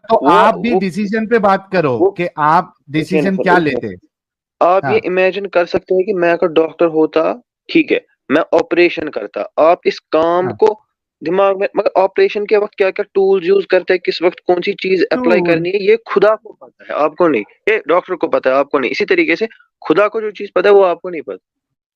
तो वो आप भी वो डिसीजन पे बात करो वो कि आप डिसीजन क्या लेते। आप ये हाँ इमेजिन कर सकते हैं कि मैं अगर डॉक्टर होता, ठीक है, मैं ऑपरेशन करता, आप इस काम हाँ। को दिमाग में, मगर ऑपरेशन के वक्त क्या क्या टूल्स यूज करते हैं, किस वक्त कौन सी चीज अप्लाई टूल। करनी है, ये खुदा को पता है, आपको नहीं। ये डॉक्टर को पता है, आपको नहीं। इसी तरीके से खुदा को जो चीज पता है वो आपको नहीं पता।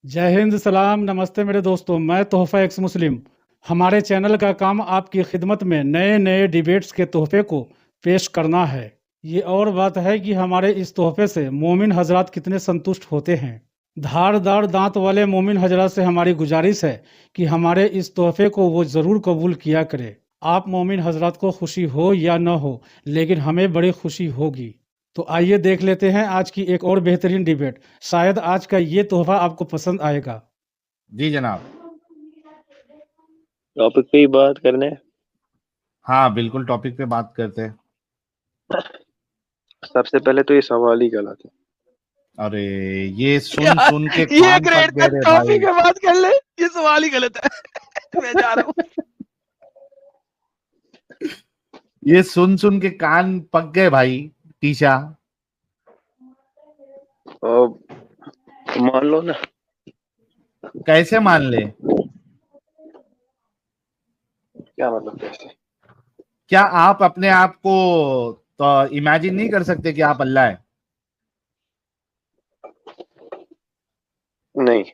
जय हिंद, सलाम, नमस्ते मेरे दोस्तों। मैं तोहफा एक्स मुस्लिम। हमारे चैनल का काम आपकी खिदमत में नए नए डिबेट्स के तोहफे को पेश करना है। ये और बात है कि हमारे इस तोहफे से मोमिन हजरात कितने संतुष्ट होते हैं। धारदार दांत वाले मोमिन हजरात से हमारी गुजारिश है कि हमारे इस तोहफे को वो ज़रूर कबूल किया करे। आप मोमिन हजरात को खुशी हो या न हो, लेकिन हमें बड़ी खुशी होगी। तो आइए देख लेते हैं आज की एक और बेहतरीन डिबेट। शायद आज का ये तोहफा आपको पसंद आएगा। जी जनाब। टॉपिक पे ही बात करने हैं। हाँ बिल्कुल, टॉपिक पे बात करते हैं। सबसे पहले तो ये सवाल ही गलत है। अरे ये सुन यार सुन के ये कान पक ग्रेट था, गए रे टॉपिक भाई। पे बात कर ले, ये सवाल ही गलत है। मैं जा रहा हूँ। ये सुन सुन के कान पक गए भाई। टीशा। और मान लो ना। कैसे मान ले? क्या मतलब कैसे? क्या आप अपने आप को तो इमेजिन नहीं कर सकते कि आप अल्लाह है? नहीं,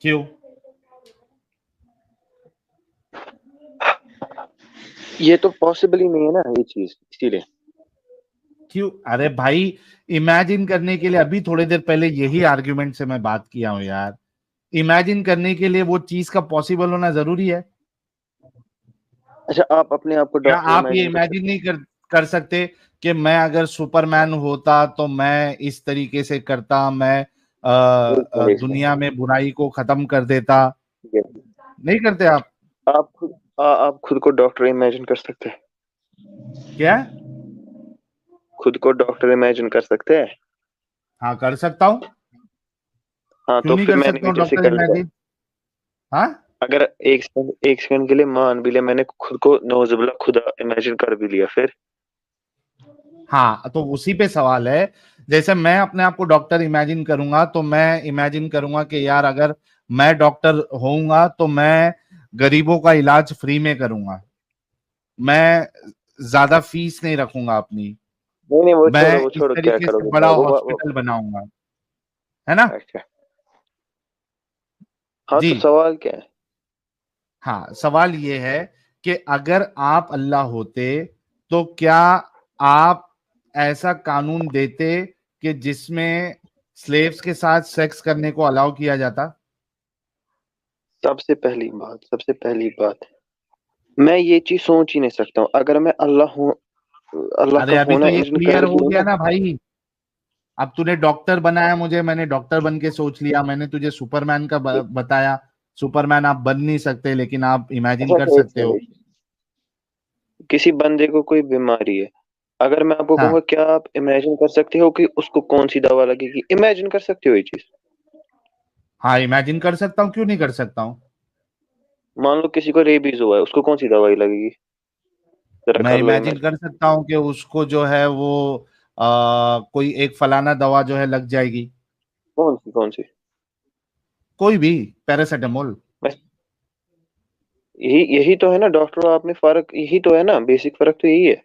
क्यों? ये तो पॉसिबल ही नहीं है ना ये चीज, इसीलिए। क्यों? अरे भाई, इमेजिन करने के लिए अभी थोड़ी देर पहले यही आर्ग्यूमेंट से मैं बात किया हूं यार। इमेजिन करने के लिए वो चीज का पॉसिबल होना जरूरी है। अच्छा, आप अपने आप को क्या डॉक्टर आप ये इमेजिन कर इमेजिन सकते नहीं कर सकते कि मैं अगर सुपरमैन होता तो मैं इस तरीके से करता, मैं हैं? एक मिनट, एक दुनिया में बुराई को खत्म कर देता? सेकंड। नहीं करते आप? आप खुद को डॉक्टर इमेजिन कर सकते हैं? क्या? खुद को डॉक्टर इमेजिन कर सकते हैं? हाँ कर सकता हूँ। हाँ, क्यों तो नहीं फिर कर मैंने सकता भी हूँ जैसे डॉक्टर कर लिया। इमेजिन? हाँ। अगर एक सेकंड के लिए मान भी लिया, मैंने खुद को नौजुबिल्ला खुदा इमेजिन कर भी लिया, फिर? हाँ तो उसी पे सवाल है। जैसे मैं अपने आप को डॉक्टर इमेजिन करूंगा तो मैं इमेजिन करूंगा कि यार अगर मैं डॉक्टर होऊंगा तो मैं गरीबों का इलाज फ्री में करूंगा, मैं ज्यादा फीस नहीं रखूंगा अपनी, नहीं नहीं, मैं वो इस छोड़ो, क्या तरीके से करोगे बड़ा क्या वो हॉस्पिटल बनाऊंगा, है ना? अच्छा। हाँ, जी। तो सवाल क्या है? हाँ सवाल ये है कि अगर आप अल्लाह होते तो क्या आप ऐसा कानून देते कि जिसमें स्लेव्स के साथ सेक्स करने को अलाउ किया जाता? सबसे पहली बात, मैं ये चीज सोच ही नहीं सकता हूँ। अगर मैं अल्लाह हूँ, अल्लाह अरे का अभी तो होना ये इमेजिन क्लियर कर भी हो लूँ गया ना। ना भाई। अब तूने डॉक्टर बनाया मुझे, मैंने डॉक्टर बन के सोच लिया, मैंने तुझे सुपरमैन का बताया। सुपरमैन आप बन नहीं सकते लेकिन आप इमेजिन अच्छा कर अच्छा, एक सकते हो। मिनट। किसी बंदे को कोई बीमारी है, अगर मैं आपको हाँ। कहूंगा क्या आप इमेजिन कर सकते हो कि उसको कौन सी दवा लगेगी, इमेजिन कर सकते हो ये चीज? हाँ इमेजिन कर सकता हूँ, क्यों नहीं कर सकता हूँ? मान लो किसी को रेबीज हुआ है, उसको कौन सी दवाई लगेगी? जरा मैं कर लो इमेजिन इमेजिन। कर सकता हूँ कि उसको जो है वो कोई एक फलाना दवा जो है लग जाएगी। कौन सी? कोई भी, पैरासिटामोल। बस यही यही तो है ना डॉक्टर, आप में फर्क यही तो है ना, बेसिक फर्क तो यही है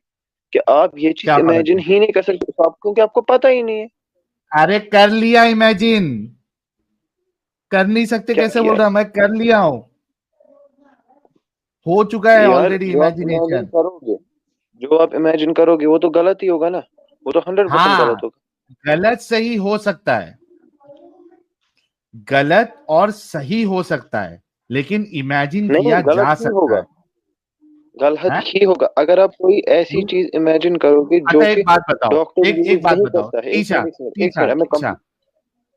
कि आप ये चीज क्या फर्क इमेजिन है? ही नहीं कर सकते, तो आप, क्योंकि आपको पता ही नहीं है। अरे कर लिया इमेजिन। कर नहीं सकते क्या कैसे किया बोल है? रहा? मैं कर लिया हूँ, हो चुका है यार, ऑलरेडी जो आप इमेजिन इमेजिनेशन। करोगे, वो तो गलत ही होगा ना, वो तो 100% गलत हाँ होगा। गलत सही हो सकता है, गलत और सही हो सकता है, लेकिन इमेजिन नहीं, किया गलत जा ही सकता होगा। है। गलत हैं? ही होगा अगर आप कोई ऐसी क्यों? चीज इमेजिन करोगे जो अच्छा एक कि बात बताओ, डॉक्टर एक यूज बात नहीं बताओ, करता है। ईशा एक ईशा मिनट, ईशा।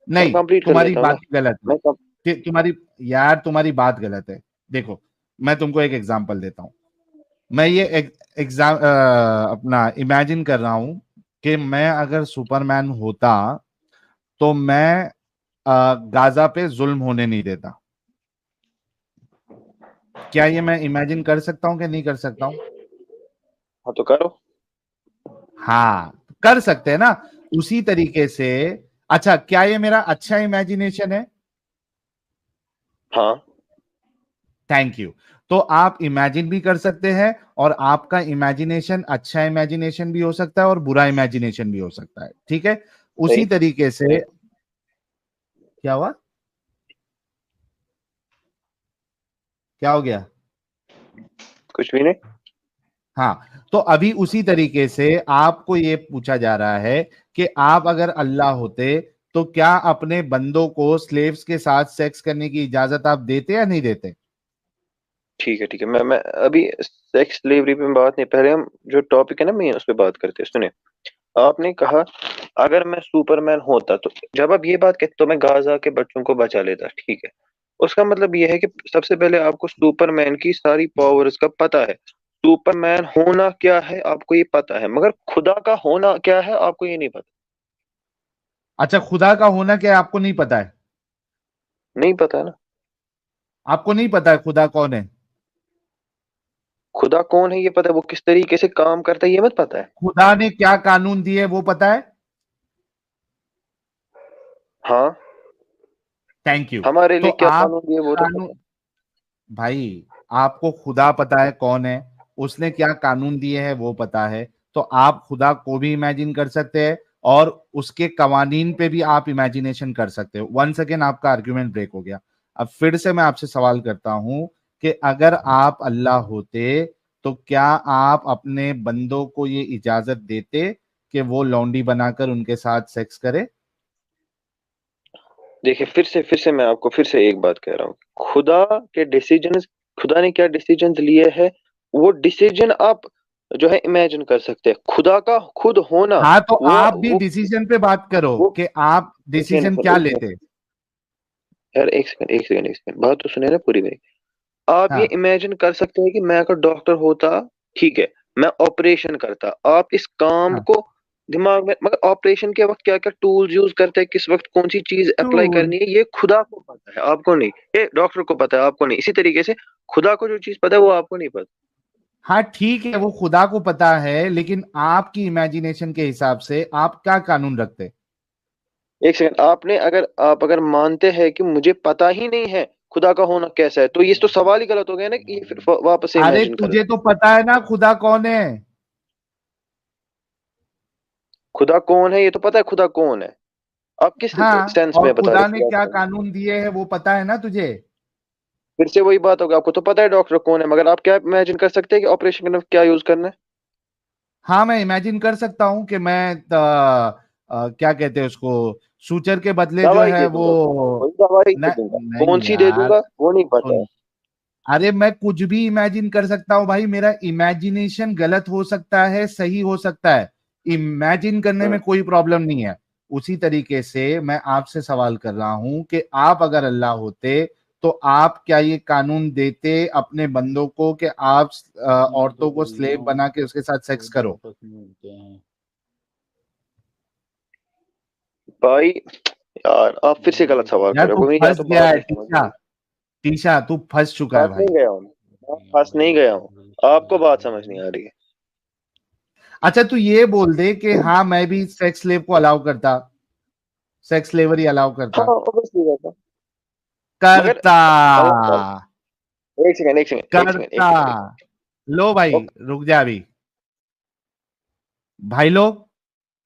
मैं नहीं, कंप्लीट कर तुम्हारी लेता हूँ ना। बात ही गलत है। मैं कम, तुम्हारी, यार तुम्हारी बात गलत है। देखो, मैं तुमको एक एग्जांपल देता हूं। मैं ये एग्जाम अपना इमेजिन कर रहा हूं कि मैं अगर सुपरमैन होता तो मैं गाजा पे जुल्म होने नहीं देता। क्या ये मैं इमेजिन कर सकता हूं कि नहीं कर सकता हूं? हाँ तो करो। हाँ, कर सकते हैं ना उसी तरीके से। अच्छा, क्या ये मेरा अच्छा इमेजिनेशन है? हाँ, थैंक यू। तो आप इमेजिन भी कर सकते हैं, और आपका इमेजिनेशन अच्छा इमेजिनेशन भी हो सकता है और बुरा इमेजिनेशन भी हो सकता है, ठीक है? उसी सही। तरीके से क्या हुआ? क्या हो गया? कुछ भी नहीं। हाँ, तो अभी उसी तरीके से आपको ये पूछा जा रहा है कि आप अगर अल्लाह होते तो क्या अपने बंदों को स्लेव्स के साथ सेक्स करने की इजाजत आप देते या नहीं देते? ठीक है, ठीक है, मैं अभी सेक्स स्लेवरी पे बात नहीं, पहले हम जो टॉपिक है ना मैं उस पे बात करते हैं। सुने, आपने कहा अगर मैं सुपरमैन होता, तो जब आप ये बात कहते तो मैं गाजा के बच्चों को बचा लेता, ठीक है। उसका मतलब ये है कि सबसे पहले आपको सुपरमैन की सारी पावर्स का पता है। सुपरमैन होना क्या है आपको ये पता है, मगर खुदा का होना क्या है आपको ये नहीं पता। अच्छा, खुदा का होना क्या है आपको नहीं पता है? नहीं पता है ना। आपको नहीं पता है खुदा कौन है? खुदा कौन है ये पता है, वो किस तरीके से काम करता है ये मत पता है। खुदा ने क्या कानून दिए वो पता है? हाँ, थैंक यू। हमारे तो लिए क्या आप कानून दिए वो तो कानून, पता है। भाई, आपको खुदा पता है कौन है, उसने क्या कानून दिए हैं वो पता है, तो आप खुदा को भी इमेजिन कर सकते हैं और उसके कवानीन पे भी आप इमेजिनेशन कर सकते हो। वन सेकेंड, आपका आर्ग्यूमेंट ब्रेक हो गया। अब फिर से मैं आपसे सवाल करता हूं कि अगर आप अल्लाह होते तो क्या आप अपने बंदों को ये इजाजत देते कि वो लौंडी बनाकर उनके साथ सेक्स करे? देखिए, फिर से मैं आपको फिर से एक बात कह रहा हूँ। खुदा के डिसीजन, खुदा ने क्या डिसीजन लिए है, वो डिसीजन आप जो है इमेजिन कर सकते हैं। खुदा का खुद होना, हाँ, तो आप भी वो डिसीजन पे बात करो वो कि आप एक सेकंड, डिसीजन क्या एक सेकंड लेते। यार, एक सेकंड, एक सेकंड, एक सेकंड, बात तो सुने ना पूरी मेरी। आप ये हाँ, इमेजिन कर सकते हैं कि मैं अगर डॉक्टर होता, ठीक है, मैं ऑपरेशन करता, आप इस काम हाँ, को दिमाग में, मगर ऑपरेशन के वक्त क्या क्या टूल्स यूज करते हैं, किस वक्त कौन सी चीज अप्लाई टूल। करनी है, ये खुदा को पता है, आपको नहीं। ये डॉक्टर को पता है, आपको नहीं। इसी तरीके से खुदा को जो चीज पता है वो आपको नहीं पता। हाँ, ठीक है, वो खुदा को पता है, लेकिन आपकी इमेजिनेशन के हिसाब से आप क्या कानून रखते? एक सेकंड, आपने अगर आप अगर मानते हैं कि मुझे पता ही नहीं है खुदा का होना कैसा है, तो ये तो सवाल ही गलत हो गया ना, कि ये फिर वापस से अरे, इमेजिन कर। तुझे तो पता है ना खुदा कौन है। खुदा कौन है ये तो पता है, खुदा कौन है। आप किस हाँ, सेंस और में बता रहे खुदा हो ने खुदा क्या कौन है। कानून दिए हैं वो पता है ना तुझे। फिर से वही बात होगी, आपको तो पता है डॉक्टर कौन है, मगर आप क्या इमेजिन कर सकते हैं कि ऑपरेशन करने में क्या यूज करना है। हाँ, मैं इमेजिन कर सकता हूँ कि मैं क्या कहते हैं उसको, सूचर के बदले जो दवाई है दे वो। दूंगा, वही दवाई दे न, दूंगा, कौन नहीं सी दे यार, दूंगा वो नहीं पता है। सुन। अरे, मैं कुछ भी इमेजिन कर सकता हूँ भाई, मेरा इमेजिनेशन गलत हो सकता है, सही हो सकता है, इमेजिन करने में हम्म। कोई प्रॉब्लम नहीं है। उसी तरीके से मैं आपसे सवाल कर रहा हूं कि आप अगर अल्लाह होते तो आप क्या ये कानून देते अपने बंदों को कि आप औरतों को स्लेव बना के उसके साथ सेक्स करो? भाई, यार आप फिर से गलत सवाल यार, कर रहे तू हो, मेरी या फंस तो गया बात है नहीं समझ टीशा। रही। टीशा, तू फंस चुका है फंस भाई। नहीं गया हूँ मैं फंस नहीं गया हूँ, आपको बात समझ नहीं आ रही है। अच्छा, तू ये बोल दे कि हाँ, मैं भी सेक्स स्लेव को अलाउ करता, सेक्स स्लेवरी अलाउ हाँ, करता। ऑब्वियसली रहता, मगर करता। एक सेकंड, एक सेकंड, एक सेकंड, एक करता। सेकंड, एक लो भाई, सेकंड। रुक जा अभी। भाई लोग,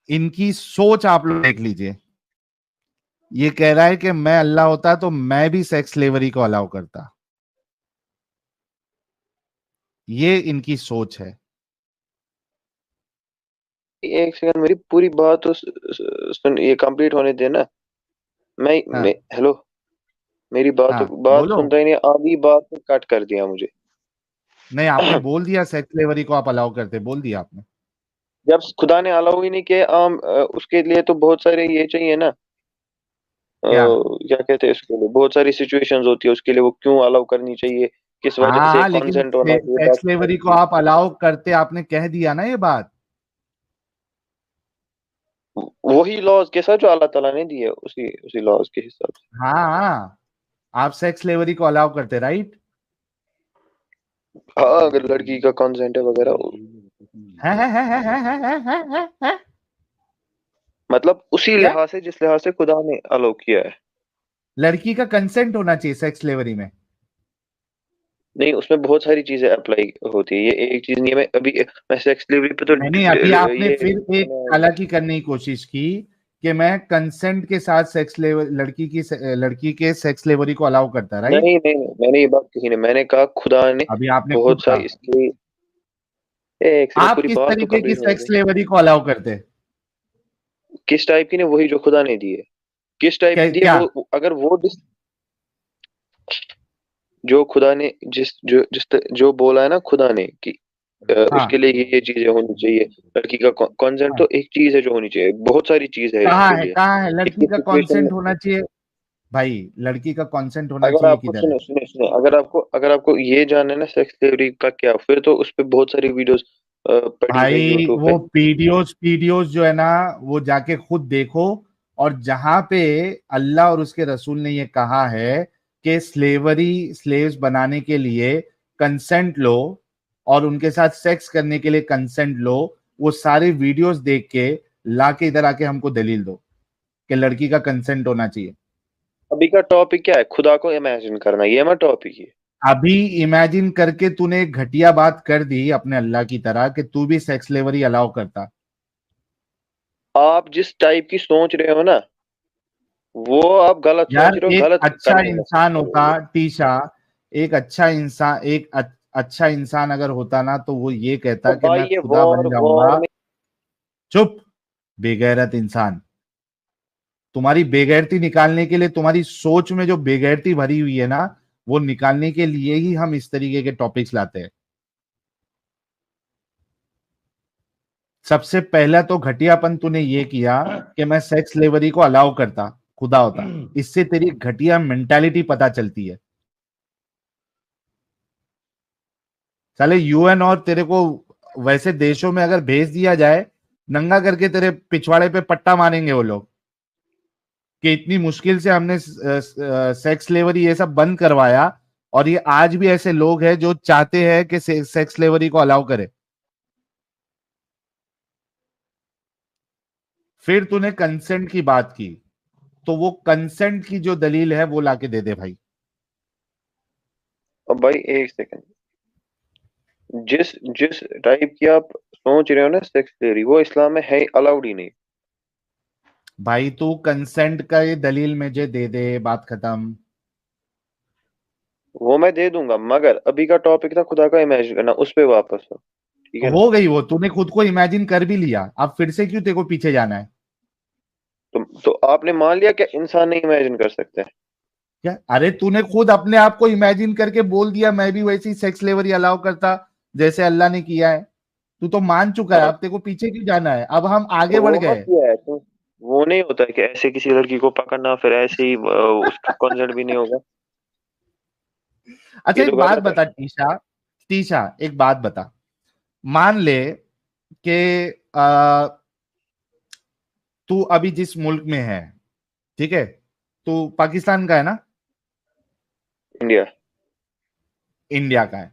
इनकी सोच आप लोग देख लीजिए। ये कह रहा है कि मैं अल्लाह होता तो मैं भी सेक्स स्लेवरी को अलाउ करता। ये इनकी सोच है। एक सेकंड, मेरी पूरी बात तो सुन, ये कंप्लीट होने देना। मैं हाँ, हेलो, मेरी बात हाँ, बात बोलो। सुनता ही नहीं, आधी बात में कट कर दिया मुझे। नहीं, आपने बोल दिया सेक्स स्लेवरी को आप अलाउ करते, बोल दिया आपने। जब खुदा ने अलाउ ही नहीं किया, उसके लिए तो बहुत सारे ये चाहिए ना, क्या? क्या कहते हैं इसके लिए, बहुत सारी सिचुएशंस होती है उसके लिए, वो क्यों अलाउ करनी चाहिए, किस वजह से, हाँ, लेकिन कंसेंट होना चाहिए सेक्स बाकी स्लेवरी सारी को आप अलाउ करते, आपने कह दिया ना ये बात। वही लॉज के साथ जो अल्लाह ताला ने दिए, उसी उसी लॉज के हिसाब से। हाँ, हाँ, आप सेक्स स्लेवरी को अलाउ करते, राइट? हाँ, अगर लड़की का कंसेंट है वगैरह। है? मतलब उसी क्या लिहाज से जिस लिहाज से खुदा ने अलाउ किया है। लड़की का कंसेंट होना चाहिए सेक्स स्लेवरी में? नहीं, उसमें बहुत सारी चीजें अप्लाई होती है, ये एक चीज नहीं है। मैं सेक्स डिलीवरी पे तो नहीं, अभी आपने ये फिर एक चालाकी करने की कोशिश की कि मैं कंसेंट के साथ सेक्स लेवर लड़की के सेक्स लेवरी को अलाउ करता, राइट? नहीं नहीं नहीं, मैंने ये बात कही नहीं, मैंने कहा खुदा ने अभी आपने खुद बहुत सारी कहा। इसलिए। एक सेकंड, आप पूरी किस बात तो तरीके की कंप्लीट होने सेक्स दे। लेवरी को अलाउ करते? किस टाइप की ने, वही जो खुदा ने दी है। किस टाइप की दी है क्या? वो, अगर वो जो खुदा ने जो बोला है ना खुदा ने कि उसके हाँ लिए ये चीजें होनी चाहिए। लड़की का कंसेंट हाँ, तो एक चीज है जो होनी चाहिए, बहुत सारी चीज है कहाँ इसके है, लिए। कहाँ है एक लड़की का सिचुएशन में, कंसेंट होना चाहिए? भाई लड़की का कंसेंट होना अगर चाहिए आपको किधर है? सुने सुने सुने अगर आपको ये जानना है ना सेक्स थ्योरी का क्या, फिर तो उस पे बहुत सारी वीडियोस पड़ी है भाई यूट्यूब पे। वो वीडियोस जो है ना, वो जाके खुद देखो। और जहां पे अल्लाह और उसके रसूल ने ये कहा है कि स्लेव्स बनाने के लिए कंसेंट लो और उनके साथ सेक्स करने के लिए कंसेंट लो, वो सारे वीडियोस देख के लाके इधर आके हमको दलील दो कि लड़की का कंसेंट होना चाहिए। अभी का टॉपिक क्या है? खुदा को इमेजिन करना, ये मैं टॉपिक है। अभी इमेजिन करके तूने एक घटिया बात कर दी अपने अल्लाह की तरह कि तू भी सेक्स स्लेवरी अलाउ करता। आप जिस टाइप की सोच रहे हो ना, वो आप गलत यार सोच रहे हो, एक गलत अच्छा करने में इंसान सकते हो होता ये। टीशा, एक अच्छा इंसान, अच्छा इंसान अगर होता ना तो वो ये कहता और कि भाई मैं ये खुदा बन वॉर जाऊंगा। में, चुप, बेगैरत इंसान। तुम्हारी बेगैरती निकालने के लिए, तुम्हारी सोच में जो बेगैरती भरी हुई है ना, वो निकालने के लिए ही हम इस तरीके के टॉपिक्स लाते हैं। सबसे पहला तो घटियापन तूने ये किया कि मैं सेक्स स्लेवरी को अलाउ करता, खुदा होता। इससे तेरी घटिया मेंटालिटी पता चलती है। साले यूएन और तेरे को वैसे देशों में अगर भेज दिया जाए, नंगा करके तेरे पिछवाड़े पे पट्टा मारेंगे वो लोग कि इतनी मुश्किल से हमने सेक्स स्लेवरी ये सब बंद करवाया, और ये आज भी ऐसे लोग हैं जो चाहते हैं कि सेक्स स्लेवरी को अलाउ करे। फिर तूने कंसेंट की बात की, तो वो कंसेंट की जो दलील है वो लाके दे दे भाई। अब भाई एक सेकंड, जिस जिस टाइप की आप सोच रहे हो ना सेक्स थ्योरी, वो इस्लाम में है अलाउड ही नहीं। भाई तू कंसेंट का ये दलील मुझे दे दे, बात खत्म। वो मैं दे दूंगा, मगर अभी का टॉपिक था खुदा का इमेजिन करना, उस पे वापस हो, ठीक है ना? हो गई वो, तूने खुद को इमेजिन कर भी लिया, अब फिर से क्यों तेरे को पीछे जाना है? तो आपने मान लिया कि इंसान नहीं इमेजिन कर सकते? क्या? अरे तूने खुद अपने आप को इमेजिन करके बोल दिया मैं भी वैसी सेक्स स्लेवरी अलाउ करता जैसे अल्लाह ने किया है। तू तो मान चुका है, हाँ, अब तेरे को पीछे क्यों जाना है? अब हम आगे तो बढ़ वो मत गए। किया है तो। वो नहीं होता है कि ऐसे किसी लड़की को पकड़ना फिर ऐसे ही उसका कंसेंट भी नहीं होगा। अच्छा ये एक तो बात गलत है। बता टीशा, टीशा एक बात बता। मान ले कि आ, तू अभी जिस मुल्क में है, ठीक है, तू पाकिस्तान का है ना? इंडिया। इंडिया का है,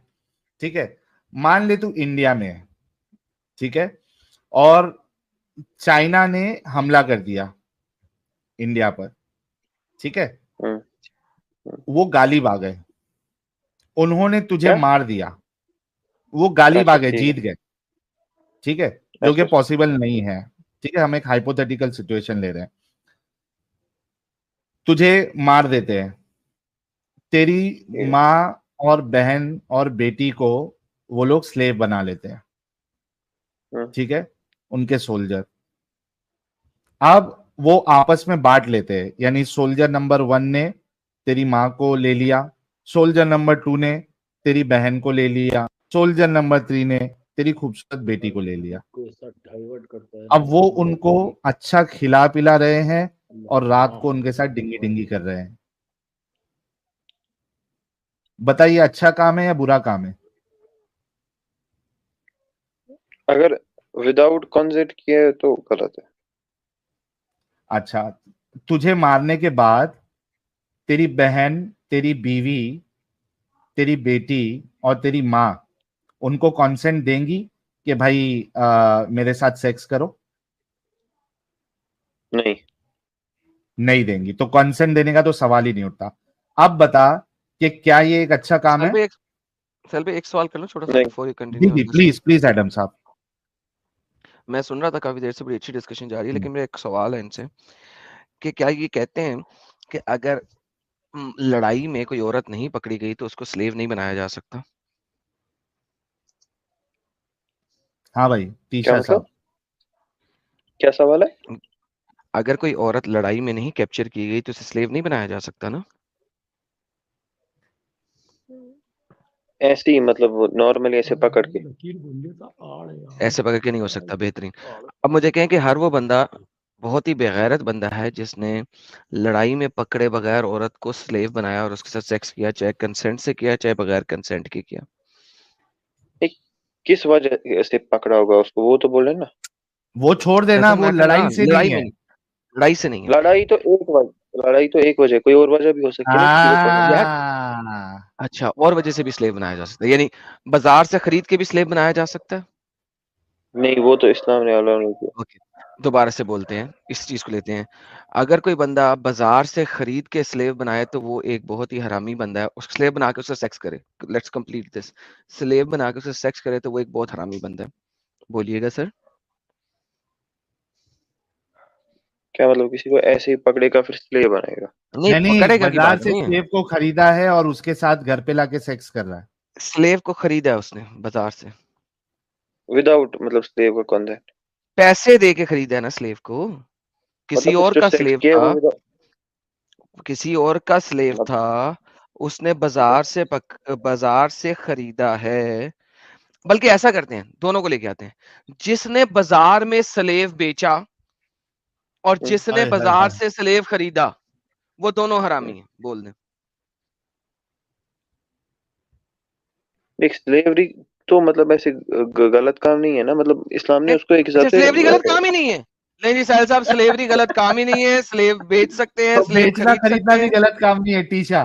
ठीक है। मान ले तू इंडिया में है, ठीक है, और चाइना ने हमला कर दिया इंडिया पर, ठीक है। हम्म। हम्म। वो गालिब आ गए, उन्होंने तुझे क्या? मार दिया, वो गालिब आ अच्छा गए, ठीक है। जीत गए, ठीक है, जो कि अच्छा अच्छा। पॉसिबल नहीं है। ठीक है, हम एक हाइपोथेटिकल सिचुएशन ले रहे हैं। तुझे मार देते हैं, तेरी ठीक है। माँ और बहन और बेटी को वो लोग स्लेव बना लेते हैं, हम्म। ठीक है, उनके सोल्जर। अब वो आपस में बांट लेते हैं, यानी सोल्जर नंबर 1 ने तेरी माँ को ले लिया, सोल्जर नंबर 2 ने तेरी बहन को ले लिया, सोल्जर नंबर 3 ने तेरी खूबसूरत बेटी को ले लिया। अब वो उनको अच्छा खिला पिला रहे हैं और रात को उनके साथ डिंगी डिंगी कर रहे हैं। बताइए अच्छा काम है या बुरा काम है? अगर विदाउट कंसेंट किए तो गलत है। अच्छा, तुझे मारने के बाद तेरी बहन, तेरी बीवी, तेरी बेटी और तेरी माँ उनको कॉन्सेंट देंगी कि भाई मेरे साथ सेक्स करो? नहीं। नहीं देंगी, तो कंसेंट देने का तो सवाल ही नहीं उठता। अब बता कि क्या ये एक अच्छा काम है? सर एक सवाल कर लो छोटा सा नहीं। बिफोर यू जी कंटिन्यू। जी, प्लीज प्लीज एडम साहब। मैं सुन रहा था काफी देर से, बड़ी अच्छी डिस्कशन जा रही है, हम्म। लेकिन मेरा एक सवाल है इनसे कि क्या ये कहते हैं कि अगर लड़ाई में कोई औरत नहीं पकड़ी गई तो उसको स्लेव नहीं बनाया जा सकता? हाँ भाई, क्या टीशा मतलब? साहब। क्या सवाल है? अगर कोई औरत लड़ाई में नहीं कैप्चर की गई तो उसे स्लेव नहीं बनाया जा सकता ना? ऐसे ही मतलब नॉर्मली ऐसे पकड़ के? ऐसे पकड़ के नहीं हो सकता। बेहतरीन। अब मुझे कहें कि हर वो बंदा बहुत ही बेगैरत बंदा है जिसने लड़ाई में पकड़े बगैर औरत को स्लेव बनाया और उसके साथ सेक्स किया, चाहे कंसेंट से किया चाहे बगैर कंसेंट के किया। एक किस वजह से पकड़ा होगा उसको, वो तो बोले ना। वो छोड़ देना, डजंट वो मैटर ना, लड़ाई से लड़ाई नहीं में है। नहीं, लड़ाई से नहीं है। लड़ाई तो एक वजह, कोई और वजह भी हो सकती है ना किसी को पकड़ने की। यार हाँ, अच्छा, और वजह से भी स्लेव बनाया जा सकता है, यानी बाजार से खरीद के भी स्लेव बनाया जा सकता है? नहीं, वो तो इस्लाम ने अलाउ नहीं किया। ओके, दोबारा से बोलते हैं, इस चीज को लेते हैं। अगर कोई बंदा बाजार से खरीद के स्लेव बनाए तो वो एक बहुत ही हरामी बंदा है। उस स्लेव बना के उससे सेक्स करे, लेट्स कंप्लीट दिस, स्लेव बना के उससे सेक्स करे तो वो एक बहुत हरामी बंदा है। बोलिएगा सर। क्या मतलब किसी को ऐसे ही पकड़ेगा फिर स्लेव बनाएगा? नहीं, नहीं, पकड़ेगा की बाजार बात से नहीं है, स्लेव को खरीदा है और उसके साथ घर पे लाके सेक्स कर रहा है। स्लेव को खरीदा है उसने बाजार से, विदाउट मतलब स्लेव का कॉन्सेंट? पैसे दे के खरीदा है ना स्लेव को। किसी मतलब और जो का सेक्स स्लेव किया है था, वो विदाउट किसी और का स्लेव मतलब। था, उसने बाजार से खरीदा है। बल्कि ऐसा करते हैं, दोनों को लेके आते हैं। जिसने बाजार में स्लेव बेचा और जिसने हाय हाय बाजार हाय। से स्लेव खरीदा, वो दोनों हरामी हैं। बोल दें। देख, स्लेवरी तो मतलब ऐसे गलत काम नहीं है ना, मतलब इस्लाम ने उसको एक हिसाब अच्छा, से स्लेवरी गलत काम ही नहीं है? नहीं जी साहिल साहब, स्लेवरी गलत काम ही नहीं है। स्लेव बेच सकते हैं, तो स्लेव बेचना खरीद खरीदना सकते भी हैं। गलत काम नहीं है टीशा।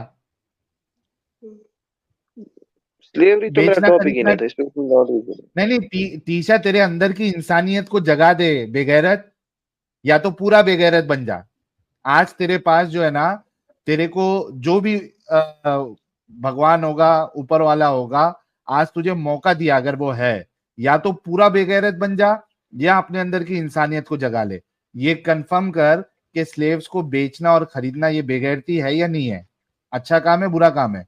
स्लेवरी तो मेरा बेचना टॉपिक ही खरीदना, नहीं था, इस पे तुम नॉलेज। नहीं नहीं, टीशा तेरे अंदर की इंसानियत को जगा दे बेगैरत, या तो पूरा बेगैरत बन जा। आज तेरे पास जो है ना, तेरे को जो भी भगवान होगा, ऊपर वाला होगा, आज तुझे मौका दिया, अगर वो है, या तो पूरा बेगैरत बन जा या अपने अंदर की इंसानियत को जगा ले। ये कंफर्म कर कि स्लेव्स को बेचना और खरीदना ये बेगैरती है या नहीं है, अच्छा काम है बुरा काम है?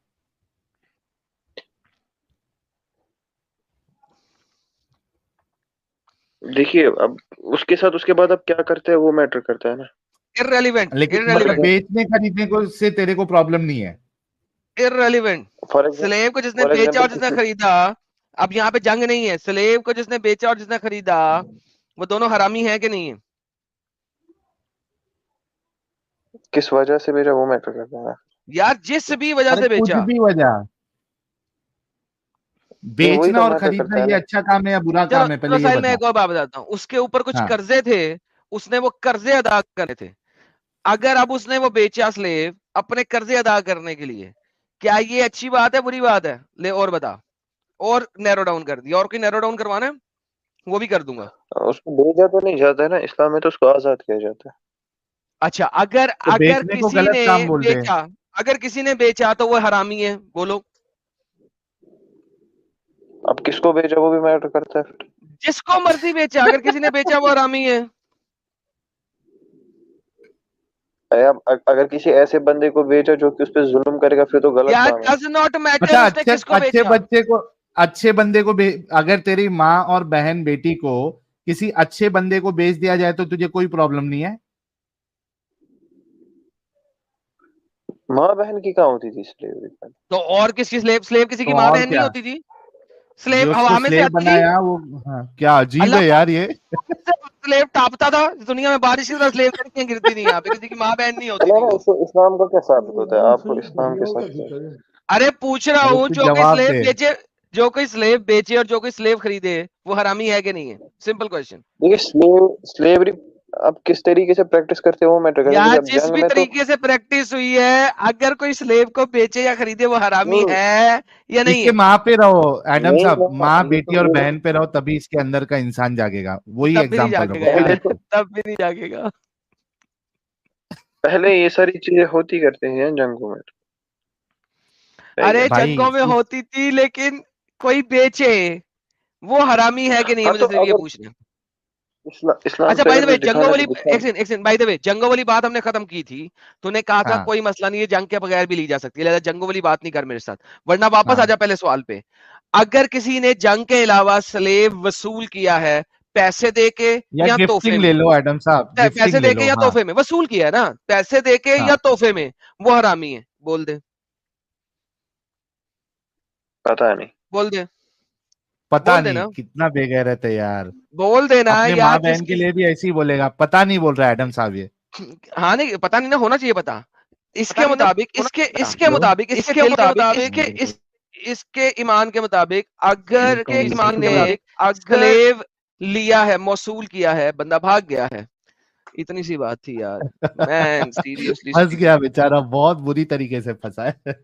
देखिए, अब उसके साथ उसके बाद अब क्या करते हैं वो मैटर करता है ना। इररेलेवेंट, लेकिन मतलब इररेलेवेंट, बेचने खरीदने को से तेरे को प्रॉब्लम नहीं है? इररेलेवेंट। फॉर एग्जाम्पल स्लेव को जिसने फॉर बेचा और एग्जाम्पल जिसने खरीदा, अब यहाँ पे जंग नहीं है। स्लेव को जिसने बेचा और जिसने खरीदा, वो दोनों हरामी है कि नहीं है? किस वजह से बेचा वो मैटर करता है ना। यार जिस भी वजह अरे से कुछ बेचा। भी वजह, नहीं, वही बेचना तो और मैटर खरीदना करता है ये ना। अच्छा काम है या बुरा चलो काम है, चलो पहले ये साहिल, मैं बता। एक और बात बताता हूँ। उसके ऊपर कुछ हाँ, कर्जे थे, उसने वो कर्जे अदा करने थे। अगर अब उसने वो बेचा स्लेव अपने कर्जे अदा करने के लिए, क्या ये अच्छी बात है बुरी बात है? ले और बता, और नैरो डाउन कर दिया। और कोई नैरो डाउन करवाना है वो भी कर दूंगा। उसको भेजा तो नहीं जाता है ना, इस्लाम में तो उसको आजाद किया जाता है। अच्छा, अगर तो अगर बेचने को किसी गलत ने काम बोलते हैं। बेचा, अगर किसी ने बेचा तो वो हरामी है। बोलो। अब किसको भेजा वो भी मैटर करता है फिर। जिसको मर्जी बेचा, अगर किसी ने बेचा वो हरामी है। अब अगर किसी ऐसे बंदे को भेजा जो कि उस पर जुल्म करेगा फिर तो गलत यार काम है। डज नॉट मैटर अच्छा, उसने अच्छे किसको अच्छे बेचा। बच्चे को, अच्छे बंदे को अगर तेरी माँ और बहन बेटी को किसी अच्छे बंदे को बेच दिया जाए तो तुझे कोई प्रॉब्लम नहीं है? माँ बहन की कहाँ होती थी स्लेवरी पर? तो और किसकी स्लेव? स्लेव किसी की तो माँ और बहन नहीं क्या, होती थी? स्लेव जो उसको हवा में से स्लेव आती थी। बनाया वो, हाँ, क्या अजीब अल्लाह है यार ये। से स्लेव टापता था दुनिया में, बारिश की तरह स्लेव लड़कियां गिरती थी यहाँ पे, किसी की माँ बहन नहीं होती चलो थी ना, वो। इससे इस्लाम का क्या साबित होता है? आपको इस्लाम के साथ क्या? अरे पूछ रहा अरे हूँ, तू जो कोई जवाब स्लेव दे। बेचे, जो कोई स्लेव बेचे और जो कोई स्लेव खरीदे, वो हरामी है कि नहीं है? Simple question. देखिए, स्लेवरी आप किस तरीके से प्रैक्टिस करते हो वो मैटर करता है। यार जब जिस जंग भी में तो तरीके से प्रैक्टिस हुई है, अगर कोई स्लेव को बेचे या खरीदे वो हरामी नहीं है या नहीं इसके है? माँ पे रहो एडम नहीं साहब, कहना, माँ ये बेटी और तो बहन पे रहो, तभी इसके अंदर का इंसान जागेगा। वही तब भी नहीं एग्जाम्पल जागेगा रखो पहले यार, फिर। तो तब भी नहीं जागेगा। पहले ये सारी चीजें होती करते हैं जंगों में, है अरे क्या? भाई जंगों में होती थी, लेकिन कोई बेचे वो हरामी है कि नहीं है, हाँ मुझे तो सिर्फ ये अगर पूछना है। इस्लाम अच्छा से बाय अगर द वे, कुछ जंगों दिखाना वाली तो दिखा। एक सेकंड, बाय द वे, जंगों वाली बात हमने खत्म की थी। तूने कहा था हाँ कोई मसला नहीं है, जंग के बगैर भी ली जा सकती है, लिहाजा जंगों वाली बात नहीं कर मेरे साथ, वरना वापस आ हाँ, जा पहले सवाल पे। अगर किसी ने जंग के अलावा स्लेव वसूल किया है, पैसे दे के या या तोहफे गिफ्टिंग ले में, लो एडम साहब, गिफ्टिंग पैसे ले दे के लो। या हाँ तोहफे में वसूल किया है ना, पैसे दे के या हाँ, तोहफे में, वो हरामी है। बोल दे, पता नहीं। बोल दे, पता बोल नहीं देना, कितना बेगैरत है यार। बोल देना अपने माँ यार बहन के जिसकी। लिए भी ऐसे ही बोलेगा, पता नहीं बोल रहा है एडम साहब ये। हाँ नहीं, पता नहीं ना, होना चाहिए पता। पता इसके नहीं ना मुताबिक, होना इसके चाहिए। इसके हेलो, मुताबिक, इसके दिल के मुताबिक, बिल्कुल। इसके ईमान के मुताबिक, ये अगर कौन किसी किसी ने को अगर स्लेव लिया है, मौसूल किया है, बंदा भाग गया है, इतनी सी बात थी यार। मैन सीरियसली फंस गया स्पीकिंग, बेचारा, बहुत बुरी तरीके से फंसा है।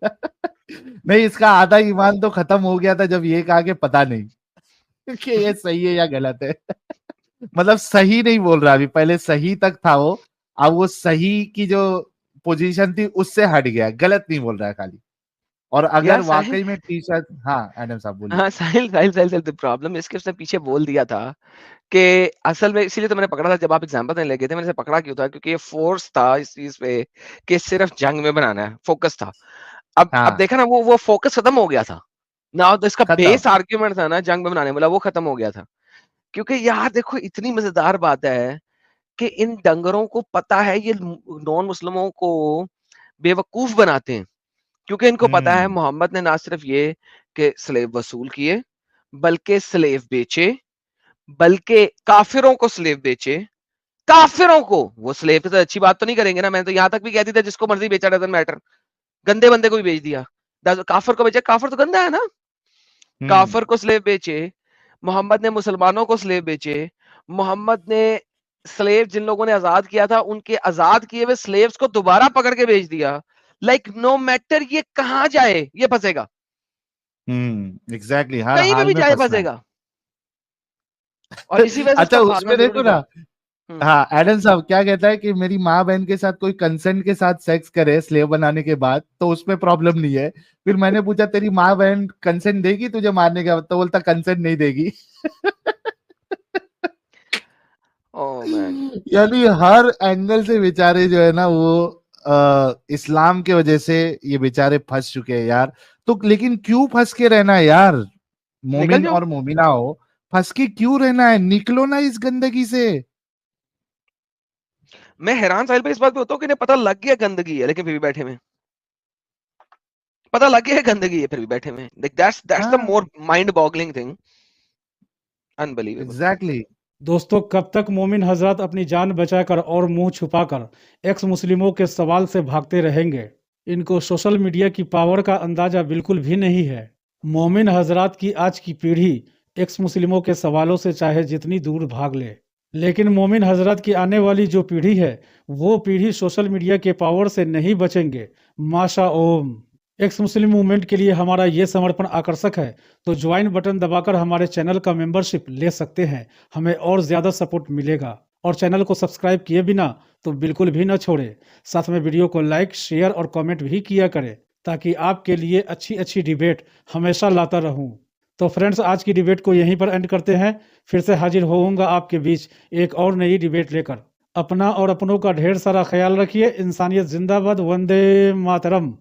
नहीं, इसका आधा ईमान तो खत्म हो गया था जब ये कहा कि पता नहीं कि ये सही है या गलत है। मतलब सही नहीं बोल रहा अभी, पहले सही तक था वो, अब वो सही की जो पोजीशन थी उससे हट गया, गलत नहीं बोल रहा है खाली। और अगर यार साहिल, वाकई में टी शर्ट, हाँ एडम साहब बोलिए। हाँ साहिल साहिल साहिल साहिल, प्रॉब्लम इसके, उसने पीछे बोल दिया था कि असल में, इसीलिए तो मैंने पकड़ा था जब आप एग्जाम्पल देने लगे थे, मैंने इसे पकड़ा क्यों था, क्योंकि ये फोर्स था इस चीज पे कि सिर्फ जंग में बनाना है, फोकस था। अब हाँ, देखा ना, वो फोकस खत्म हो गया था ना, तो इसका खत्म। बेस आर्ग्यूमेंट था ना जंग में बनाने वाला, वो खत्म हो गया था। क्योंकि यार देखो, इतनी मजेदार बात है कि इन डंगरों को पता है ये नॉन मुस्लिमों को बेवकूफ बनाते हैं, क्योंकि इनको पता है हम्म मोहम्मद ने ना सिर्फ ये कि स्लेव वसूल किए, बल्कि स्लेव बेचे, बल्कि काफिरों को स्लेव बेचे। काफिरों को, वो स्लेव की तो अच्छी बात तो नहीं करेंगे ना, मैंने तो यहां तक भी कह दी था जिसको मर्जी बेचा, डजंट मैटर, गंदे बंदे को भी बेच दिया, काफिर को बेचा, काफिर तो गंदा है ना। हम्म काफिर को स्लेव बेचे, मोहम्मद ने मुसलमानों को स्लेव बेचे, मोहम्मद ने स्लेव जिन लोगों ने आजाद किया था उनके आजाद किए हुए स्लेव्स को दोबारा पकड़ के बेच दिया। लाइक नो मैटर ये कहां जाए ये फंसेगा, एग्जैक्टली, हर कहीं पे हाल भी में जाए फंसना है। फंसेगा, और इसी वजह से अच्छा, उसका भागना उसमें देखो जरूरी ना। था। हम्म। हाँ, एडम साहब क्या कहता है कि मेरी माँ बहन के साथ कोई कंसेंट के साथ सेक्स करे स्लेव बनाने के बाद तो उसमें प्रॉब्लम नहीं है। फिर मैंने पूछा तेरी माँ बहन कंसेंट देगी तुझे मारने के बाद, तो बोलता कंसेंट नहीं देगी। ओह मैन, यानी हर एंगल से बेचारे जो है ना वो इस्लाम के वजह से ये बेचारे फंस चुके हैं यार। तो लेकिन क्यों फंस के रहना है यार, निकल मोमिन जाओ। और मोमिना हो, फंस के क्यों रहना है, निकलो ना इस गंदगी से। मैं हैरान साहिल पे इस बात पे होता हूँ कि इन्हें पता लग गया गंदगी है, लेकिन फिर भी बैठे हुए हैं। पता लग गया है गंदगी है, फिर भी बैठे हुए हैं। दैट्स द हाँ, more mind boggling thing, unbelievable. Exactly. दोस्तों, कब तक मोमिन हजरत अपनी जान बचाकर और मुंह छुपाकर एक्स मुस्लिमों के सवाल से भागते रहेंगे? इनको सोशल मीडिया की पावर का अंदाजा बिल्कुल भी नहीं है। मोमिन हजरत की आज की पीढ़ी एक्स मुस्लिमों के सवालों से चाहे जितनी दूर भाग ले, लेकिन मोमिन हजरत की आने वाली जो पीढ़ी है वो पीढ़ी सोशल मीडिया के पावर से नहीं बचेंगे। माशा ओम। एक्स मुस्लिम मूवमेंट के लिए हमारा ये समर्पण आकर्षक है, तो ज्वाइन बटन दबाकर हमारे चैनल का मेंबरशिप ले सकते हैं, हमें और ज्यादा सपोर्ट मिलेगा। और चैनल को सब्सक्राइब किए बिना तो बिल्कुल भी न छोड़े, साथ में वीडियो को लाइक, शेयर और कमेंट भी किया करें, ताकि आपके लिए अच्छी अच्छी डिबेट हमेशा लाता रहूं। तो फ्रेंड्स, आज की डिबेट को यहीं पर एंड करते हैं। फिर से हाजिर होऊंगा आपके बीच एक और नई डिबेट लेकर। अपना और अपनों का ढेर सारा ख्याल रखिए। इंसानियत जिंदाबाद। वंदे मातरम।